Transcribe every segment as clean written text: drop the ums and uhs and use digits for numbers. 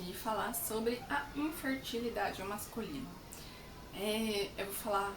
aqui falar sobre a infertilidade masculina. Eu vou falar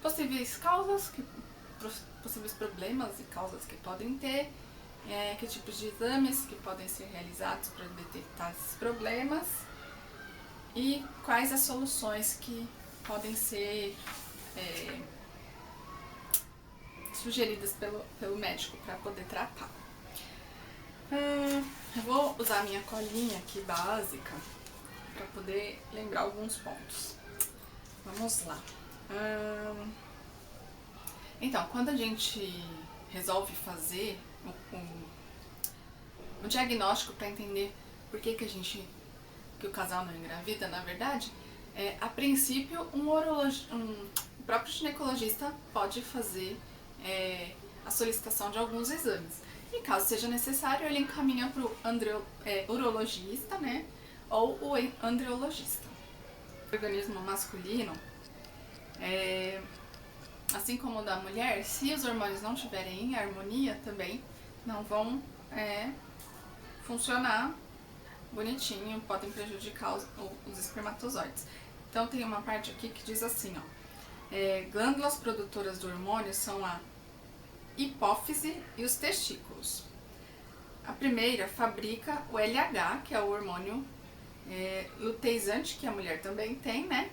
possíveis causas, possíveis problemas e causas que podem ter, que tipos de exames que podem ser realizados para detectar esses problemas e quais as soluções que podem ser sugeridas pelo médico para poder tratar. Eu vou usar a minha colinha aqui básica para poder lembrar alguns pontos. Vamos lá. Então, quando a gente resolve fazer um diagnóstico para entender por que o casal não engravida, na verdade, a princípio o próprio ginecologista pode fazer a solicitação de alguns exames. E caso seja necessário, ele encaminha para o urologista, né, ou o andrologista. O organismo masculino, assim como o da mulher, se os hormônios não estiverem em harmonia também, não vão funcionar bonitinho, podem prejudicar os espermatozoides. Então tem uma parte aqui que diz assim, glândulas produtoras do hormônio são a hipófise e os testículos. A primeira fabrica o LH, que é o hormônio luteizante, que a mulher também tem, né?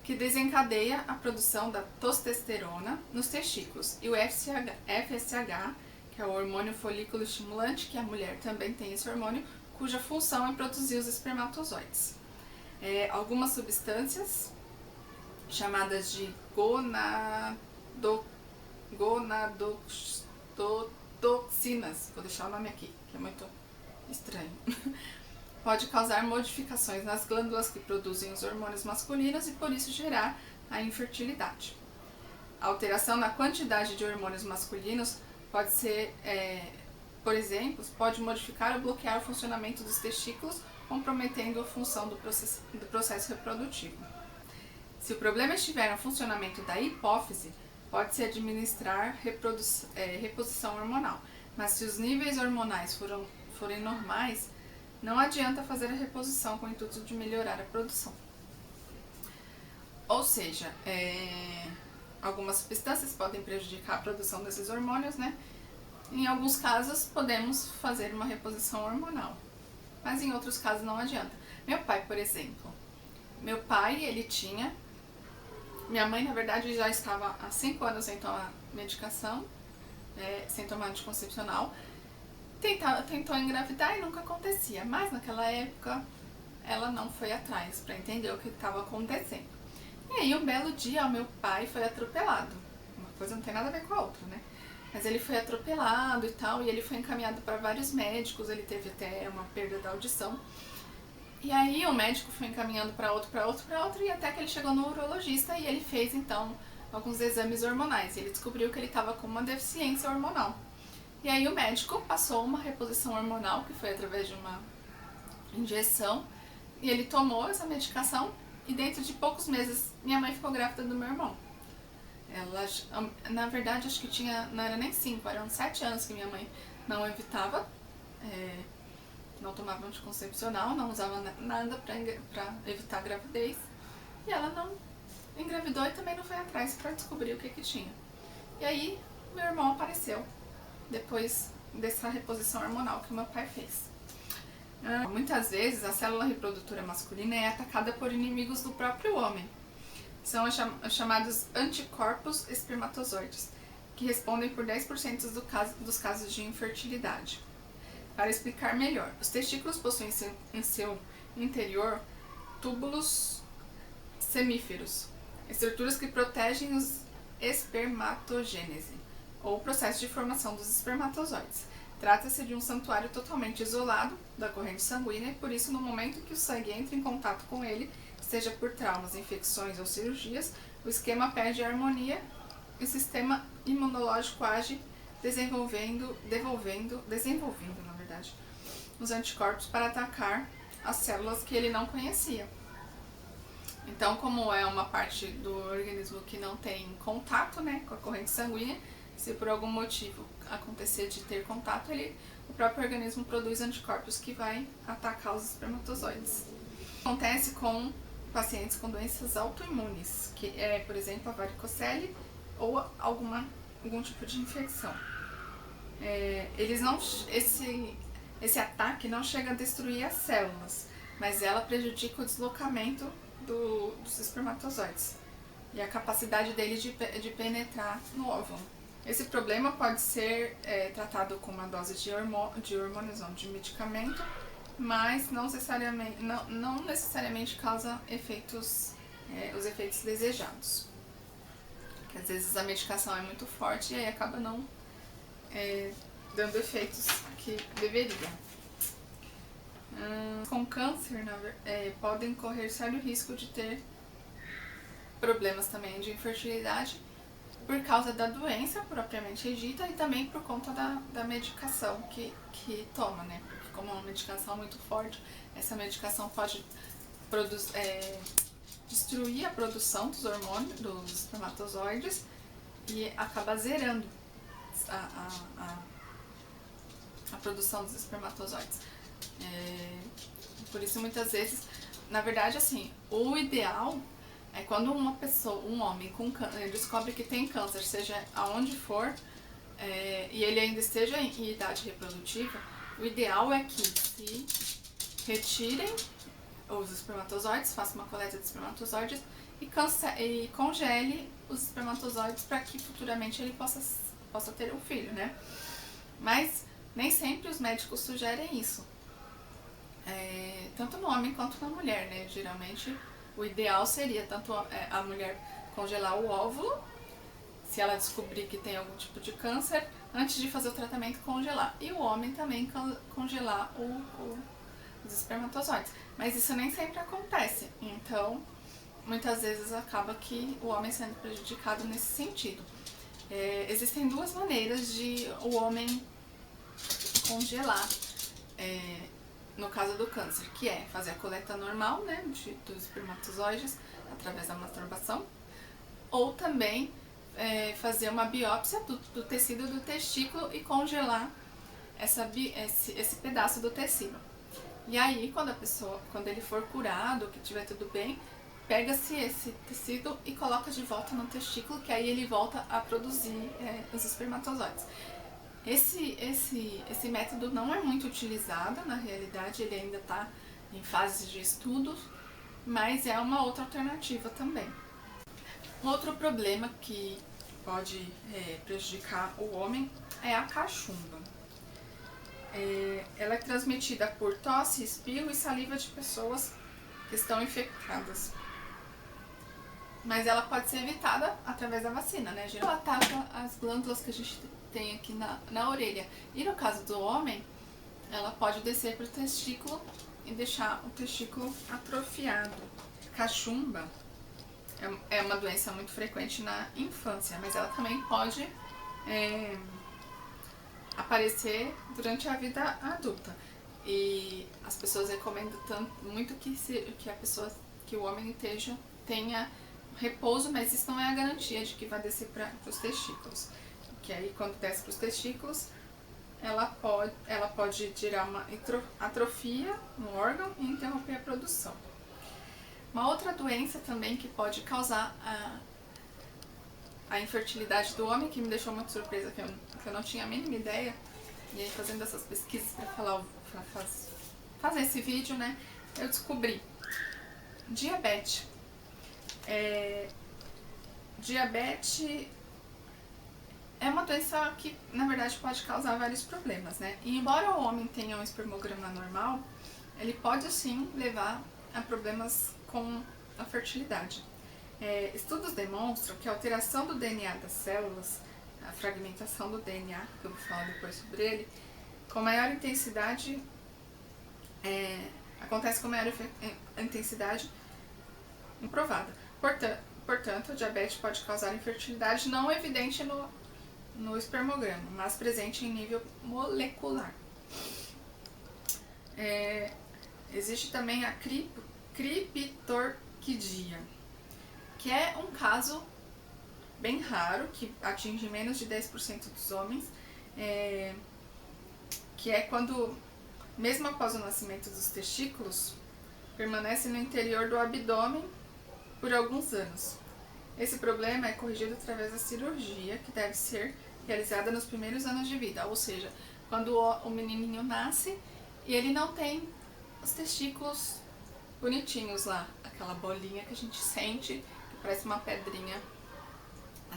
Que desencadeia a produção da testosterona nos testículos. E o FSH, que é o hormônio folículo estimulante, que a mulher também tem esse hormônio, cuja função é produzir os espermatozoides. Algumas substâncias chamadas de gonadotoxinas, vou deixar o nome aqui, que é muito estranho, pode causar modificações nas glândulas que produzem os hormônios masculinos e por isso gerar a infertilidade. A alteração na quantidade de hormônios masculinos pode ser, por exemplo, pode modificar ou bloquear o funcionamento dos testículos, comprometendo a função do processo reprodutivo. Se o problema estiver no funcionamento da hipófise, pode-se administrar reposição hormonal, mas se os níveis hormonais forem normais, não adianta fazer a reposição com o intuito de melhorar a produção. Ou seja, algumas substâncias podem prejudicar a produção desses hormônios, né? Em alguns casos podemos fazer uma reposição hormonal, mas em outros casos não adianta. Meu pai, por exemplo, ele tinha... Minha mãe, na verdade, já estava há 5 anos sem tomar medicação, sem tomar anticoncepcional. Tentou engravidar e nunca acontecia, mas naquela época ela não foi atrás para entender o que estava acontecendo. E aí, um belo dia, o meu pai foi atropelado. Uma coisa não tem nada a ver com a outra, né? Mas ele foi atropelado e tal, e ele foi encaminhado para vários médicos, ele teve até uma perda da audição. E aí o médico foi encaminhando para outro, e até que ele chegou no urologista e ele fez, então, alguns exames hormonais. Ele descobriu que ele estava com uma deficiência hormonal. E aí o médico passou uma reposição hormonal, que foi através de uma injeção, e ele tomou essa medicação, e dentro de poucos meses, minha mãe ficou grávida do meu irmão. Ela, na verdade, acho que não era nem 5, eram 7 anos que minha mãe não evitava, não tomava anticoncepcional, não usava nada para evitar a gravidez, e ela não engravidou e também não foi atrás para descobrir o que tinha. E aí, meu irmão apareceu, depois dessa reposição hormonal que o meu pai fez. Muitas vezes a célula reprodutora masculina é atacada por inimigos do próprio homem. São os chamados anticorpos espermatozoides, que respondem por 10% dos casos de infertilidade. Para explicar melhor, os testículos possuem em seu interior túbulos semíferos, estruturas que protegem os espermatogênese, ou o processo de formação dos espermatozoides. Trata-se de um santuário totalmente isolado da corrente sanguínea e por isso, no momento em que o sangue entra em contato com ele, seja por traumas, infecções ou cirurgias, o esquema perde a harmonia e o sistema imunológico age desenvolvendo os anticorpos para atacar as células que ele não conhecia. Então, como é uma parte do organismo que não tem contato, né, com a corrente sanguínea, Se por algum motivo acontecer de ter contato, o próprio organismo produz anticorpos que vai atacar os espermatozoides. Acontece com pacientes com doenças autoimunes, que é, por exemplo, a varicocele ou algum tipo de infecção. Esse ataque não chega a destruir as células, mas ela prejudica o deslocamento dos espermatozoides e a capacidade dele de penetrar no óvulo. Esse problema pode ser tratado com uma dose de hormônios, não, de medicamento, mas não necessariamente causa os efeitos desejados. Porque às vezes a medicação é muito forte e aí acaba não dando efeitos que deveria. Com câncer, podem correr sério risco de ter problemas também de infertilidade por causa da doença propriamente dita e também por conta da medicação que toma, né? Porque como é uma medicação muito forte, essa medicação pode destruir a produção dos hormônios, dos espermatozoides, e acaba zerando a produção dos espermatozoides. Por isso muitas vezes, na verdade, assim, o ideal é quando um homem com câncer, descobre que tem câncer, seja aonde for, e ele ainda esteja em idade reprodutiva, o ideal é que se retirem os espermatozoides, faça uma coleta de espermatozoides e congele os espermatozoides para que futuramente ele possa ter um filho, né? Mas nem sempre os médicos sugerem isso, tanto no homem quanto na mulher, né? Geralmente o ideal seria tanto a mulher congelar o óvulo, se ela descobrir que tem algum tipo de câncer, antes de fazer o tratamento, congelar. E o homem também congelar os espermatozoides. Mas isso nem sempre acontece, então muitas vezes acaba que o homem sendo prejudicado nesse sentido. Existem duas maneiras de o homem congelar, no caso do câncer, que é fazer a coleta normal, né, dos espermatozoides através da masturbação, ou também fazer uma biópsia do tecido do testículo e congelar esse pedaço do tecido. E aí, quando ele for curado, que tiver tudo bem, pega-se esse tecido e coloca de volta no testículo, que aí ele volta a produzir os espermatozoides. Esse método não é muito utilizado, na realidade ele ainda está em fase de estudos, mas é uma outra alternativa também. Um outro problema que pode prejudicar o homem é a cachumba. Ela é transmitida por tosse, espirro e saliva de pessoas que estão infectadas. Mas ela pode ser evitada através da vacina, né? Ela ataca as glândulas que a gente tem aqui na orelha. E no caso do homem, ela pode descer para o testículo e deixar o testículo atrofiado. Cachumba é uma doença muito frequente na infância, mas ela também pode aparecer durante a vida adulta. E as pessoas recomendam muito que o homem tenha repouso, mas isso não é a garantia de que vai descer para os testículos. Que aí quando desce para os testículos, ela pode gerar uma atrofia no órgão e interromper a produção. Uma outra doença também que pode causar a infertilidade do homem, que me deixou muito surpresa, que eu não tinha a mínima ideia, e aí fazendo essas pesquisas para fazer esse vídeo, né, eu descobri diabetes. Diabetes é uma doença que, na verdade, pode causar vários problemas, né? E embora o homem tenha um espermograma normal, ele pode sim levar a problemas com a fertilidade. Estudos demonstram que a alteração do DNA das células, a fragmentação do DNA, que eu vou falar depois sobre ele, com maior intensidade, acontece com maior intensidade improvada. Portanto, o diabetes pode causar infertilidade não evidente no espermograma, mas presente em nível molecular. Existe também a criptorquidia, que é um caso bem raro, que atinge menos de 10% dos homens, que é quando, mesmo após o nascimento dos testículos, permanece no interior do abdômen por alguns anos. Esse problema é corrigido através da cirurgia, que deve ser realizada nos primeiros anos de vida, ou seja, quando o menininho nasce e ele não tem os testículos bonitinhos lá, aquela bolinha que a gente sente, que parece uma pedrinha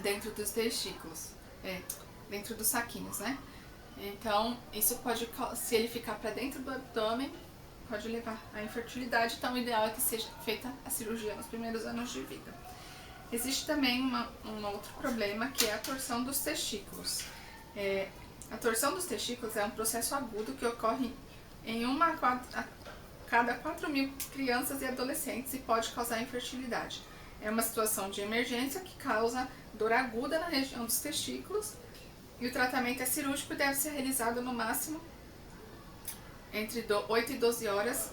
dentro dos testículos, dentro dos saquinhos, né? Então, isso pode, se ele ficar para dentro do abdômen, pode levar à infertilidade, então o ideal é que seja feita a cirurgia nos primeiros anos de vida. Existe também um outro problema, que é a torção dos testículos. A torção dos testículos é um processo agudo que ocorre em a cada 4.000 crianças e adolescentes e pode causar infertilidade. É uma situação de emergência que causa dor aguda na região dos testículos e o tratamento é cirúrgico e deve ser realizado no máximo entre 8 e 12 horas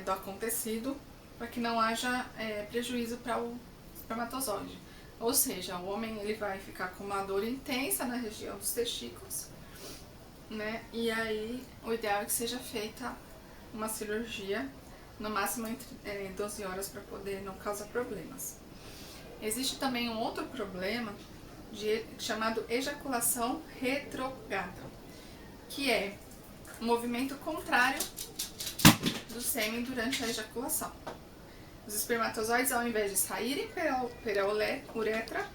do acontecido, para que não haja prejuízo para o espermatozoide. Ou seja, o homem ele vai ficar com uma dor intensa na região dos testículos, né? E aí o ideal é que seja feita uma cirurgia no máximo entre 12 horas para poder não causar problemas. Existe também um outro problema chamado ejaculação retrograda, que é um movimento contrário do sêmen durante a ejaculação. Os espermatozoides, ao invés de saírem pela uretra,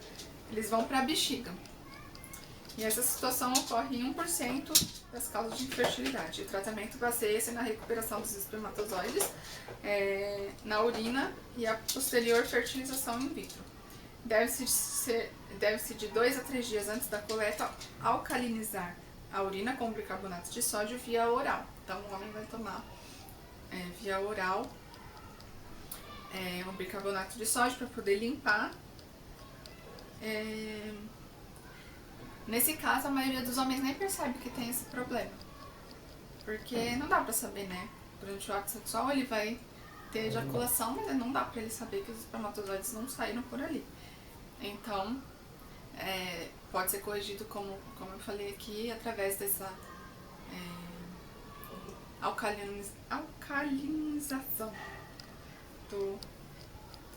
eles vão para a bexiga. E essa situação ocorre em 1% das causas de infertilidade. O tratamento baseia-se na recuperação dos espermatozoides na urina e a posterior fertilização in vitro. Deve-se de 2 a 3 dias antes da coleta alcalinizar a urina com bicarbonato de sódio via oral. Então o homem vai tomar via oral um bicarbonato de sódio para poder limpar. Nesse caso, a maioria dos homens nem percebe que tem esse problema, porque não dá pra saber, né? Durante o ato sexual ele vai ter ejaculação, mas não dá pra ele saber que os espermatozoides não saíram por ali. Então, pode ser corrigido, como eu falei aqui, através dessa alcalinização do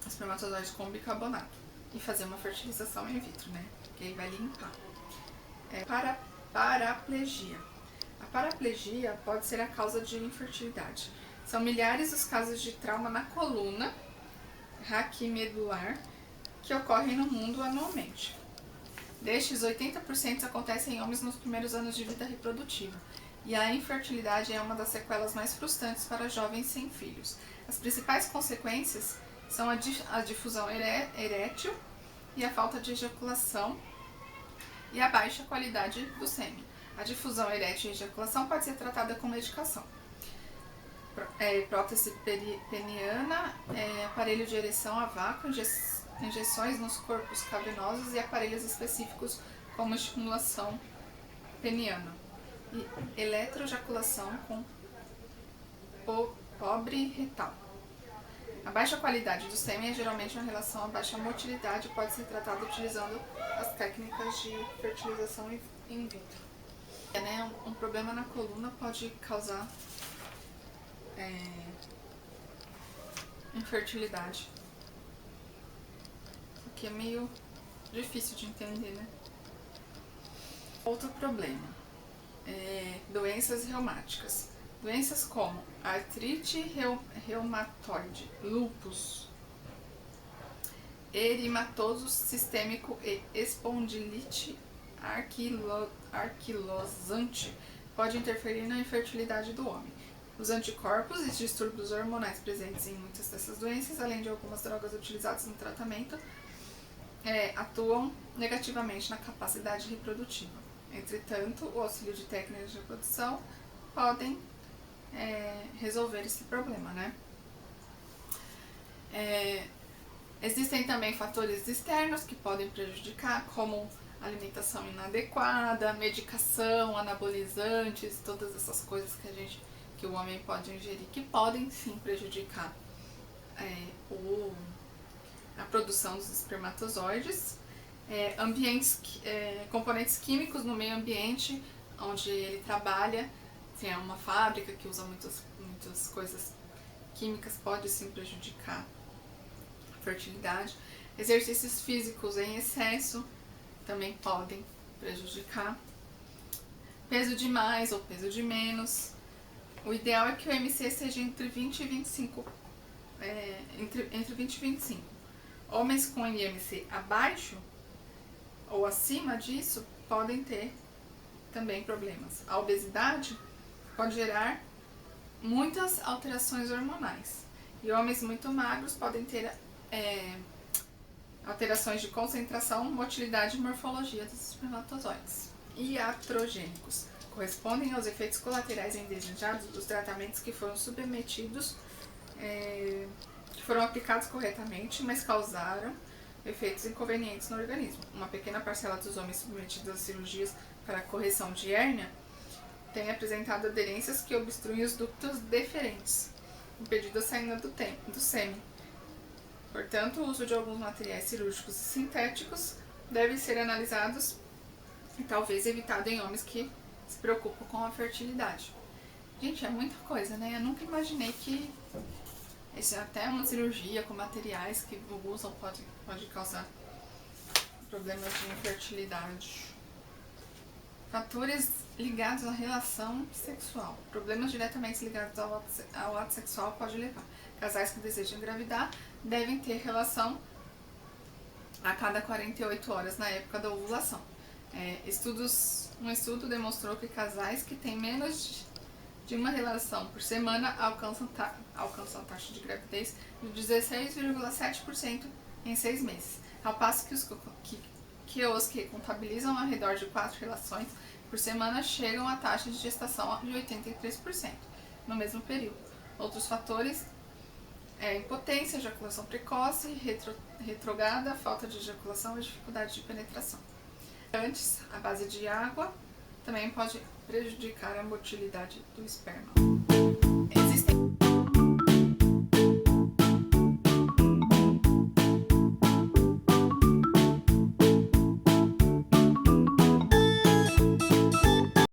espermatozoide com bicarbonato e fazer uma fertilização in vitro, né? Que aí vai limpar. Paraplegia. A paraplegia pode ser a causa de infertilidade. São milhares os casos de trauma na coluna raquimedular que ocorrem no mundo anualmente. Destes, 80% acontecem em homens nos primeiros anos de vida reprodutiva. E a infertilidade é uma das sequelas mais frustrantes para jovens sem filhos. As principais consequências são a difusão erétil e a falta de ejaculação e a baixa qualidade do sêmen. A difusão erétil e ejaculação pode ser tratada com medicação. Prótese peniana, aparelho de ereção a vácuo, injeções nos corpos cavernosos e aparelhos específicos como estimulação peniana. E eletroejaculação com pobre retal. A baixa qualidade do sêmen é geralmente uma relação à baixa motilidade e pode ser tratada utilizando as técnicas de fertilização in vitro. Um problema na coluna pode causar infertilidade, o que é meio difícil de entender, né? Outro problema doenças reumáticas. Doenças como artrite reumatoide, lúpus, eritematoso sistêmico e espondilite anquilosante pode interferir na infertilidade do homem. Os anticorpos e distúrbios hormonais presentes em muitas dessas doenças, além de algumas drogas utilizadas no tratamento, atuam negativamente na capacidade reprodutiva. Entretanto, o auxílio de técnicas de reprodução podem resolver esse problema, né? Existem também fatores externos que podem prejudicar, como alimentação inadequada, medicação, anabolizantes, todas essas coisas que o homem pode ingerir, que podem sim prejudicar a produção dos espermatozoides. componentes químicos no meio ambiente onde ele trabalha. Se é uma fábrica que usa muitas coisas químicas, pode sim prejudicar a fertilidade. Exercícios físicos em excesso também podem prejudicar. Peso de mais ou peso de menos. O ideal é que o MC seja entre 20 e 25. Entre 20 e 25. Homens com IMC abaixo ou acima disso podem ter também problemas. A obesidade pode gerar muitas alterações hormonais. E homens muito magros podem ter alterações de concentração, motilidade e morfologia dos espermatozoides. Iatrogênicos correspondem aos efeitos colaterais indesejados dos tratamentos que foram submetidos, que foram aplicados corretamente, mas causaram efeitos inconvenientes no organismo. Uma pequena parcela dos homens submetidos a cirurgias para correção de hérnia tem apresentado aderências que obstruem os ductos deferentes, impedindo a saída do sêmen. Portanto, o uso de alguns materiais cirúrgicos sintéticos deve ser analisados e talvez evitado em homens que se preocupam com a fertilidade. Gente, é muita coisa, né? Eu nunca imaginei que até uma cirurgia com materiais que usam pode causar problemas de infertilidade. Fatores ligados à relação sexual. Problemas diretamente ligados ao ato sexual pode levar. Casais que desejam engravidar devem ter relação a cada 48 horas na época da ovulação. Um estudo demonstrou que casais que têm menos de uma relação por semana alcançam a taxa de gravidez de 16,7% em 6 meses, ao passo que os que contabilizam ao redor de 4 relações por semana chegam à taxa de gestação de 83% no mesmo período. Outros fatores impotência, ejaculação precoce, retrograda, falta de ejaculação e dificuldade de penetração. Antes, a base de água também pode prejudicar a motilidade do esperma.